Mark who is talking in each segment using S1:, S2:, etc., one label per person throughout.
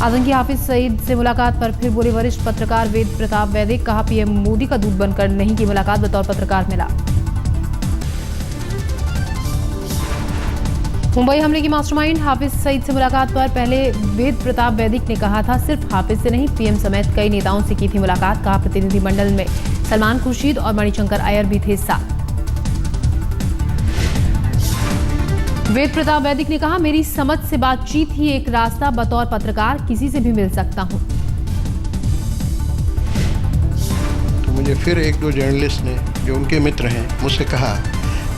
S1: आतंकी हाफिज सईद से मुलाकात पर फिर बोले वरिष्ठ पत्रकार वेद प्रताप वैदिक। कहा पीएम मोदी का दूत बनकर नहीं की मुलाकात, बतौर पत्रकार मिला। मुंबई हमले की मास्टरमाइंड हाफिज सईद से मुलाकात पर पहले वेद प्रताप वैदिक ने कहा था सिर्फ हाफिज से नहीं, पीएम समेत कई नेताओं से की थी मुलाकात। कहा प्रतिनिधिमंडल में सलमान खुर्शीद और मणिशंकर अय्यर भी थे साथ। वेद प्रताप वैदिक ने कहा मेरी समझ से बातचीत ही एक रास्ता, बतौर पत्रकार किसी से भी मिल सकता हूं।
S2: तो मुझे फिर एक दो जर्नलिस्ट ने जो उनके मित्र हैं मुझसे कहा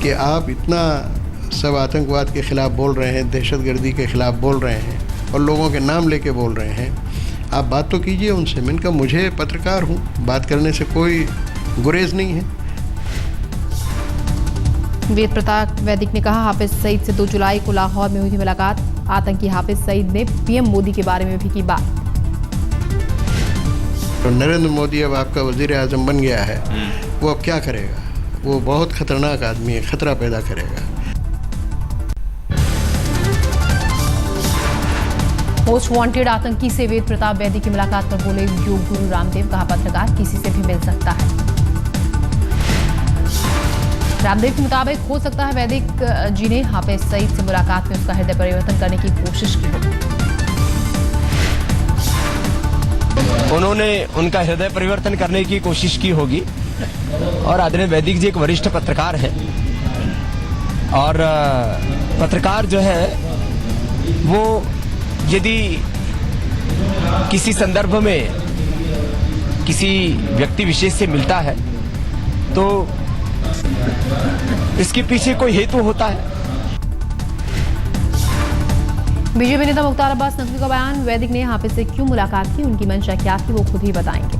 S2: कि आप इतना सब आतंकवाद के खिलाफ बोल रहे हैं, दहशतगर्दी के खिलाफ बोल रहे हैं और लोगों के नाम लेके बोल रहे हैं, आप बात तो कीजिए उनसे। मैंने कहा मुझे पत्रकार हूँ, बात करने से कोई गुरेज नहीं है।
S1: वेद प्रताप वैदिक ने कहा हाफिज सईद से 2 जुलाई को लाहौर में हुई थी मुलाकात। आतंकी हाफिज सईद ने पीएम मोदी के बारे में भी की बात।
S2: तो नरेंद्र मोदी अब आपका वजीर आजम बन गया है, वो अब क्या करेगा? वो बहुत खतरनाक आदमी है, खतरा पैदा करेगा।
S1: मोस्ट वांटेड आतंकी से वेद प्रताप वैदिक की मुलाकात पर बोले योग गुरु रामदेव। कहा पत्रकार किसी से भी मिल सकता है। रामदेव के मुताबिक हो सकता है वैदिक जी ने हाफिज सईद से मुलाकात में उसका हृदय परिवर्तन करने की कोशिश की हो।
S3: उन्होंने उनका हृदय परिवर्तन करने की कोशिश की होगी। और आदरणीय वैदिक जी एक वरिष्ठ पत्रकार हैं और पत्रकार जो है वो यदि किसी संदर्भ में किसी व्यक्ति विशेष से मिलता है तो इसके पीछे कोई हेतु होता है।
S1: बीजेपी नेता मुख्तार अब्बास नकवी का बयान। वैदिक ने हाफिज से क्यों मुलाकात की, उनकी मंशा क्या थी, वो खुद ही बताएंगे।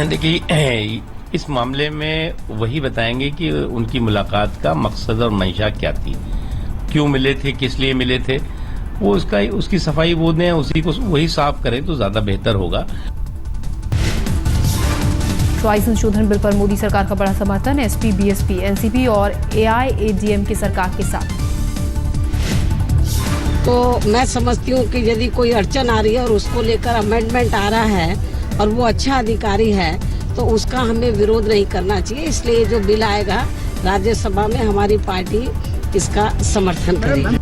S4: देखिए इस मामले में वही बताएंगे कि उनकी मुलाकात का मकसद और मंशा क्या थी, क्यों मिले थे, किस लिए मिले थे। वो उसकी सफाई वो दें, उसी को वही साफ करें तो ज्यादा बेहतर होगा।
S1: ट्राई संशोधन बिल पर मोदी सरकार का बड़ा समर्थन। एसपी, बीएसपी, एनसीपी और एआईएडीएमके सरकार के साथ।
S5: तो मैं समझती हूँ कि यदि कोई अड़चन आ रही है और उसको लेकर अमेंडमेंट आ रहा है और वो अच्छा अधिकारी है तो उसका हमें विरोध नहीं करना चाहिए। इसलिए जो बिल आएगा राज्यसभा में हमारी पार्टी इसका समर्थन करेगी।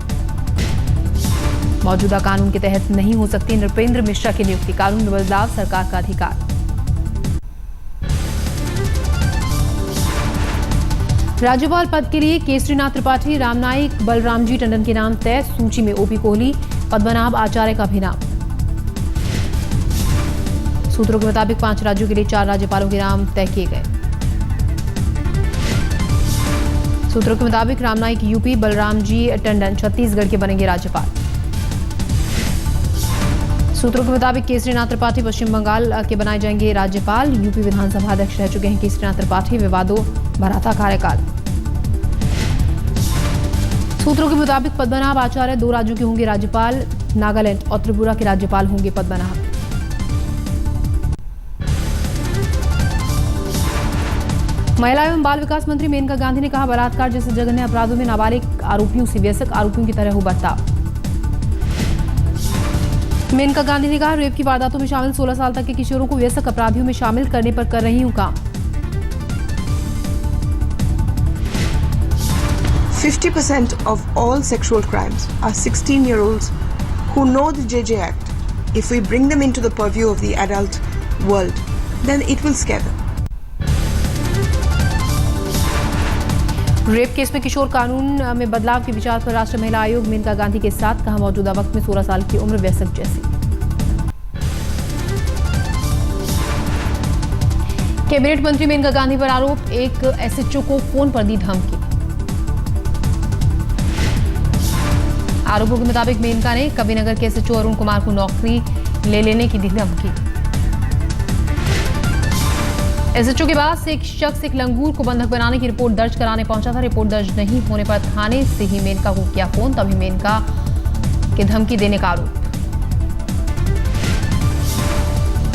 S1: मौजूदा कानून के तहत नहीं हो सकती नृपेंद्र मिश्रा की नियुक्ति। कानून में बदलाव सरकार का अधिकार। राज्यपाल पद के लिए केसरीनाथ त्रिपाठी, रामनाईक, बलरामजी टंडन के नाम तय। सूची में ओपी कोहली, पद्मनाभ आचार्य का भी नाम। सूत्रों के मुताबिक 5 राज्यों के लिए 4 राज्यपालों के नाम तय किए गए। सूत्रों के मुताबिक रामनाईक यूपी, बलरामजी टंडन छत्तीसगढ़ के बनेंगे राज्यपाल। सूत्रों के मुताबिक केसरीनाथ त्रिपाठी पश्चिम बंगाल के बनाए जाएंगे राज्यपाल। यूपी विधानसभा अध्यक्ष रह चुके हैं केसरीनाथ त्रिपाठी। विवादों भरा था कार्यकाल। सूत्रों के मुताबिक पद्मनाभ आचार्य 2 राज्यों के होंगे राज्यपाल। नागालैंड और त्रिपुरा के राज्यपाल होंगे पद्मनाभ। महिला एवं बाल विकास मंत्री मेनका गांधी ने कहा बलात्कार जैसे जघन्य अपराधों में नाबालिग आरोपियों से वयस्क आरोपियों की तरह हो बर्ताव। मेनका गांधी ने कहा रेप की वारदातों में शामिल 16 साल तक के किशोरों को वयस्क अपराधियों में शामिल करने पर कर रही हूं काम।
S6: 50% of all sexual crimes are 16-year-olds who know the JJ Act. If we bring them into the purview of the adult world, then it will scare them.
S1: Rape case में किशोर कानून में बदलाव के विचार पर राष्ट्रीय महिला आयोग मेनका गांधी के साथ। कहा मौजूदा वक्त में 16 साल की उम्र वयस्क जैसी। कैबिनेट मंत्री मेनका गांधी पर आरोप, एक एसएचओ को फोन पर दी धमकी। आरोपों के मुताबिक मेनका ने कबीरनगर के एसएचओ अरुण कुमार को नौकरी ले लेने की दी धमकी। एसएचओ के पास एक शख्स एक लंगूर को बंधक बनाने की रिपोर्ट दर्ज कराने पहुंचा था। रिपोर्ट दर्ज नहीं होने पर थाने से ही मेनका को किया फोन, तभी मेनका के धमकी देने का आरोप।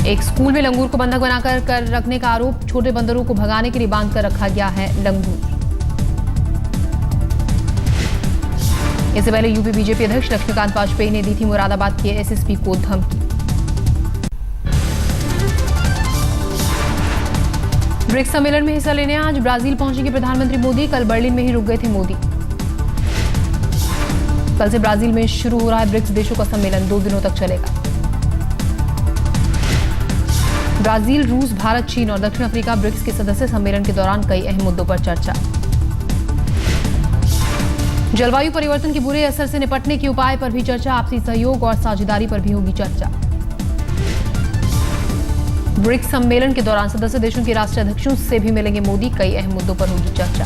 S1: एक स्कूल में लंगूर को बंधक बनाकर रखने का आरोप। छोटे बंदरों को भगाने के लिए बांधकर रखा गया है लंगूर। इससे पहले यूपी बीजेपी अध्यक्ष लक्ष्मीकांत वाजपेयी ने दी थी मुरादाबाद के एसएसपी को धमकी। ब्रिक्स सम्मेलन में हिस्सा लेने आज ब्राजील पहुंचेंगे प्रधानमंत्री मोदी। कल बर्लिन में ही रुक गए थे मोदी। कल से ब्राजील में शुरू हो रहा है ब्रिक्स देशों का सम्मेलन, 2 दिनों तक चलेगा। ब्राजील, रूस, भारत, चीन और दक्षिण अफ्रीका ब्रिक्स के सदस्य सम्मेलन के दौरान कई अहम मुद्दों पर चर्चा। जलवायु परिवर्तन के बुरे असर से निपटने के उपाय पर भी चर्चा। आपसी सहयोग और साझेदारी पर भी होगी चर्चा। ब्रिक्स सम्मेलन के दौरान सदस्य देशों के राष्ट्राध्यक्षों से भी मिलेंगे मोदी। कई अहम मुद्दों पर होगी चर्चा।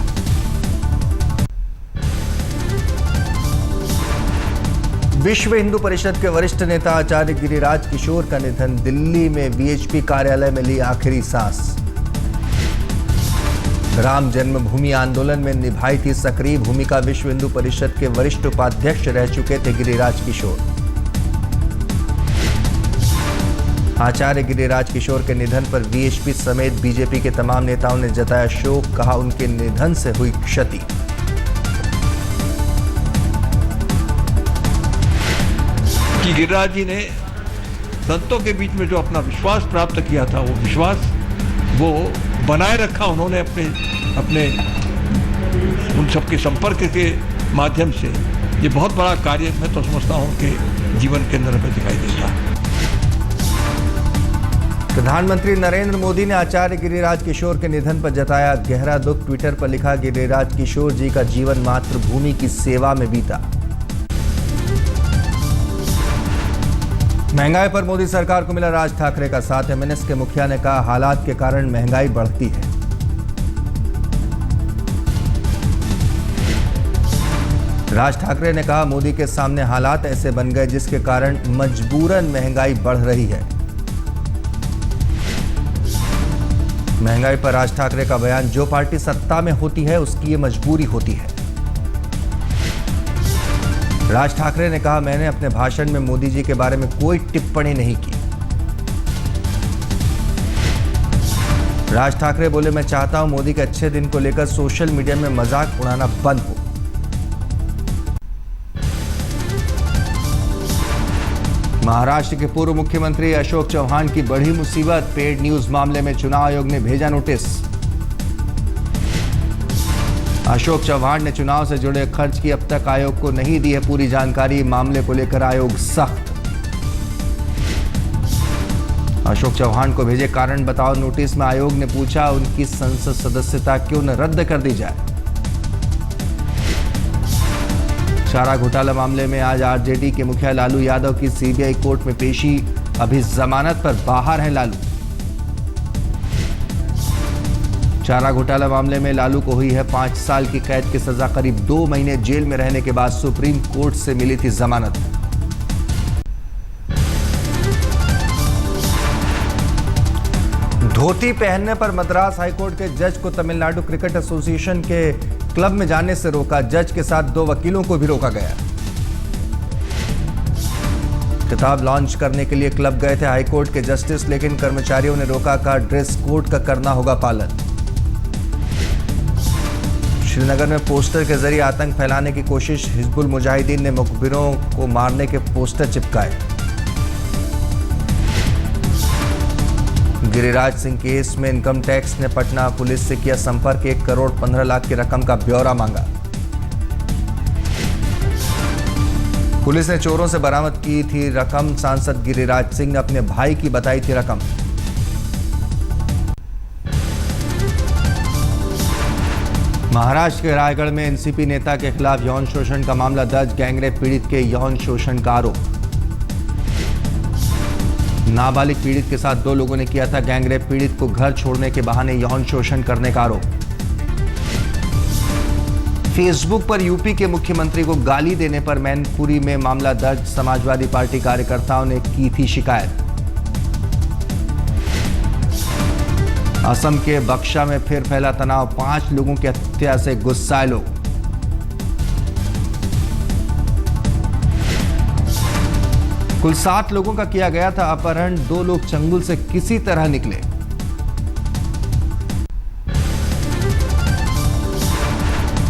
S7: विश्व हिंदू परिषद के वरिष्ठ नेता आचार्य गिरिराज किशोर का निधन। दिल्ली में वीएचपी कार्यालय में ली आखिरी सांस। राम जन्मभूमि आंदोलन में निभाई थी सक्रिय भूमिका। विश्व हिंदू परिषद के वरिष्ठ उपाध्यक्ष रह चुके थे गिरिराज किशोर। आचार्य गिरिराज किशोर के निधन पर वीएचपी समेत बीजेपी के तमाम नेताओं ने जताया शोक। कहा उनके निधन से हुई क्षति।
S8: कि गिरिराज जी ने संतों के बीच में जो अपना विश्वास प्राप्त किया था, वो विश्वास वो बनाए रखा उन्होंने अपने उन सबके संपर्क के माध्यम से। ये बहुत बड़ा कार्य मैं तो समझता हूँ कि जीवन के अंदर में दिखाई देता है।
S7: प्रधानमंत्री नरेंद्र मोदी ने आचार्य गिरिराज किशोर के निधन पर जताया गहरा दुख। ट्विटर पर लिखा, गिरिराज किशोर जी का जीवन मातृभूमि की सेवा में बीता। महंगाई पर मोदी सरकार को मिला राज ठाकरे का साथ। एमएनएस के मुखिया ने कहा, हालात के कारण महंगाई बढ़ती है। राज ठाकरे ने कहा, मोदी के सामने हालात ऐसे बन गए जिसके कारण मजबूरन महंगाई बढ़ रही है। महंगाई पर राज ठाकरे का बयान, जो पार्टी सत्ता में होती है उसकी ये मजबूरी होती है। राज ठाकरे ने कहा, मैंने अपने भाषण में मोदी जी के बारे में कोई टिप्पणी नहीं की। राज ठाकरे बोले, मैं चाहता हूं मोदी के अच्छे दिन को लेकर सोशल मीडिया में मजाक उड़ाना बंद हो। महाराष्ट्र के पूर्व मुख्यमंत्री अशोक चौहान की बढ़ी मुसीबत। पेड न्यूज मामले में चुनाव आयोग ने भेजा नोटिस। अशोक चौहान ने चुनाव से जुड़े खर्च की अब तक आयोग को नहीं दी है पूरी जानकारी। मामले को लेकर आयोग सख्त। अशोक चौहान को भेजे कारण बताओ नोटिस में आयोग ने पूछा, उनकी संसद सदस्यता क्यों न रद्द कर दी जाए। चारा घोटाला मामले में आज आरजेडी के मुखिया लालू यादव की सीबीआई कोर्ट में पेशी। अभी जमानत पर बाहर है लालू। चारा घोटाला मामले में लालू को हुई है 5 साल की कैद की सजा। करीब 2 महीने जेल में रहने के बाद सुप्रीम कोर्ट से मिली थी जमानत। धोती पहनने पर मद्रास हाईकोर्ट के जज को तमिलनाडु क्रिकेट एसोसिएशन के क्लब में जाने से रोका। जज के साथ 2 वकीलों को भी रोका गया। किताब लॉन्च करने के लिए क्लब गए थे हाईकोर्ट के जस्टिस, लेकिन कर्मचारियों ने रोका। कहा, ड्रेस कोड का करना होगा पालन। श्रीनगर में पोस्टर के जरिए आतंक फैलाने की कोशिश। हिजबुल मुजाहिदीन ने मुखबिरों को मारने के पोस्टर चिपकाए। गिरिराज सिंह केस में इनकम टैक्स ने पटना पुलिस से किया संपर्क। 1 करोड़ 15 लाख की रकम का ब्यौरा मांगा। पुलिस ने चोरों से बरामद की थी रकम। सांसद गिरिराज सिंह ने अपने भाई की बताई थी रकम। महाराष्ट्र के रायगढ़ में एनसीपी नेता के खिलाफ यौन शोषण का मामला दर्ज। गैंगरेप पीड़ित के यौन शोषण का आरोप। नाबालिग पीड़ित के साथ 2 लोगों ने किया था गैंगरेप। पीड़ित को घर छोड़ने के बहाने यौन शोषण करने का आरोप। फेसबुक पर यूपी के मुख्यमंत्री को गाली देने पर मैनपुरी में मामला दर्ज। समाजवादी पार्टी कार्यकर्ताओं ने की थी शिकायत। असम के बक्सा में फिर फैला तनाव। 5 लोगों की हत्या से गुस्साए लोग। कुल 7 लोगों का किया गया था अपहरण। 2 लोग चंगुल से किसी तरह निकले।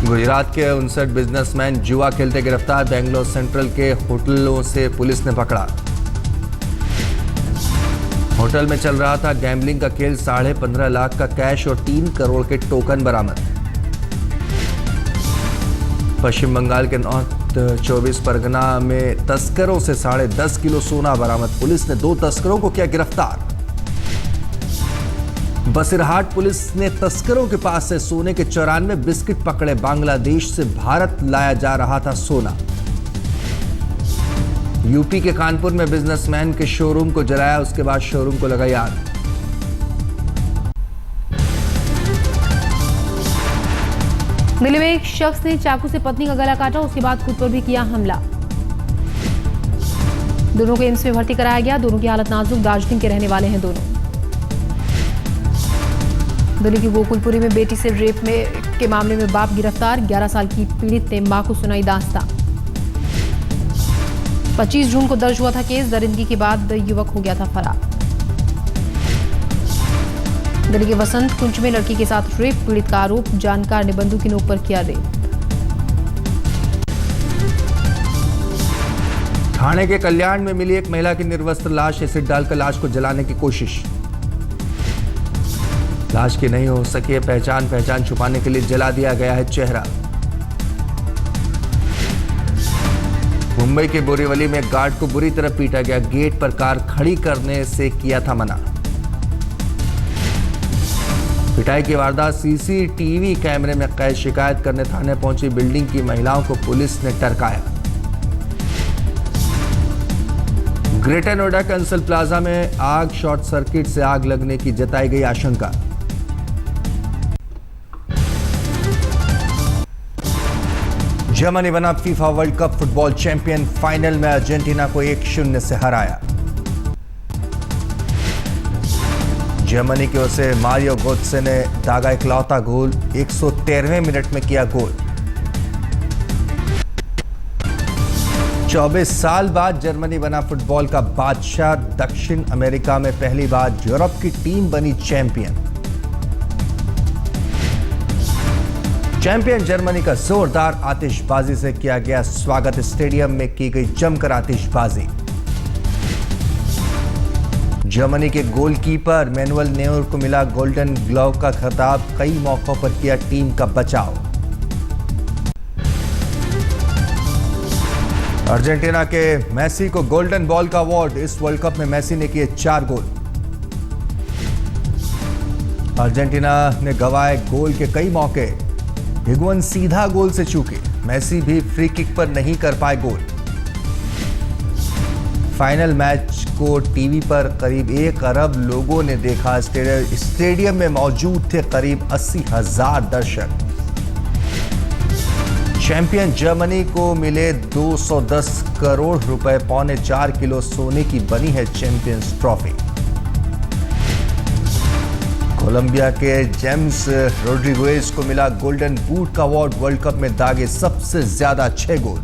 S7: गुजरात के 59 बिजनेसमैन जुआ खेलते गिरफ्तार। बेंगलोर सेंट्रल के होटलों से पुलिस ने पकड़ा। होटल में चल रहा था गैम्बलिंग का खेल। 15.5 लाख का कैश और 3 करोड़ के टोकन बरामद। पश्चिम बंगाल के नॉर्थ 24 परगना में तस्करों से 10.5 किलो सोना बरामद। पुलिस ने 2 तस्करों को किया गिरफ्तार। बसिरहाट पुलिस ने तस्करों के पास से सोने के 94 बिस्किट पकड़े। बांग्लादेश से भारत लाया जा रहा था सोना। यूपी के कानपुर में बिजनेसमैन के शोरूम को जलाया, उसके बाद शोरूम को लगाई आग।
S1: दिल्ली में एक शख्स ने चाकू से पत्नी का गला काटा, उसके बाद खुद पर भी किया हमला। दोनों को एम्स में भर्ती कराया गया। दोनों की हालत नाजुक। दार्जिलिंग के रहने वाले हैं दोनों। दिल्ली की गोकुलपुरी में बेटी से रेप के मामले में बाप गिरफ्तार। 11 साल की पीड़ित ने मां को सुनाई दास्तां। 25 जून को दर्ज हुआ था केस। दरिंदगी के बाद युवक हो गया था फरार। दिल्ली के वसंत कुंज में लड़की के साथ रेप, पीड़ित का आरोप, जानकार ने बंदूक की नोक पर किया रेप।
S7: ठाणे के कल्याण में मिली एक महिला की निर्वस्त्र लाश। एसिड डालकर लाश को जलाने की कोशिश। लाश की नहीं हो सकी पहचान छुपाने के लिए जला दिया गया है चेहरा। मुंबई के बोरीवली में गार्ड को बुरी तरह पीटा गया। गेट पर कार खड़ी करने से किया था मना। पिटाई की वारदात सीसीटीवी कैमरे में कैद। शिकायत करने थाने पहुंची बिल्डिंग की महिलाओं को पुलिस ने टरकाया। ग्रेटर नोएडा के अंसल प्लाजा में आग, शॉर्ट सर्किट से आग लगने की जताई गई आशंका। जर्मनी बना FIFA world cup football champion. Final में अर्जेंटीना को 1-0 से हराया। जर्मनी की ओर से मारियो गोत्से ने दागा इकलौता गोल। 113वें मिनट में किया गोल। 24 साल बाद जर्मनी बना फुटबॉल का बादशाह। दक्षिण अमेरिका में पहली बार यूरोप की टीम बनी चैंपियन। चैंपियन जर्मनी का जोरदार आतिशबाजी से किया गया स्वागत। स्टेडियम में की गई जमकर आतिशबाजी। जर्मनी के गोलकीपर मैनुअल नेयर को मिला गोल्डन ग्लोव का खिताब। कई मौकों पर किया टीम का बचाव। अर्जेंटीना के मेसी को गोल्डन बॉल का अवार्ड। इस वर्ल्ड कप में मेसी ने किए 4 गोल। अर्जेंटीना ने गंवाए गोल के कई मौके। हिगुएन सीधा गोल से चूके। मेसी भी फ्री किक पर नहीं कर पाए गोल। फाइनल मैच को टीवी पर करीब 1 अरब लोगों ने देखा। स्टेडियम में मौजूद थे करीब 80,000 दर्शक। चैंपियन जर्मनी को मिले 210 करोड़ रुपए। 4.25 किलो सोने की बनी है चैंपियंस ट्रॉफी। कोलंबिया के जेम्स रोड्रिगुएज को मिला गोल्डन बूट का अवार्ड। वर्ल्ड कप में दागे सबसे ज्यादा 6 गोल।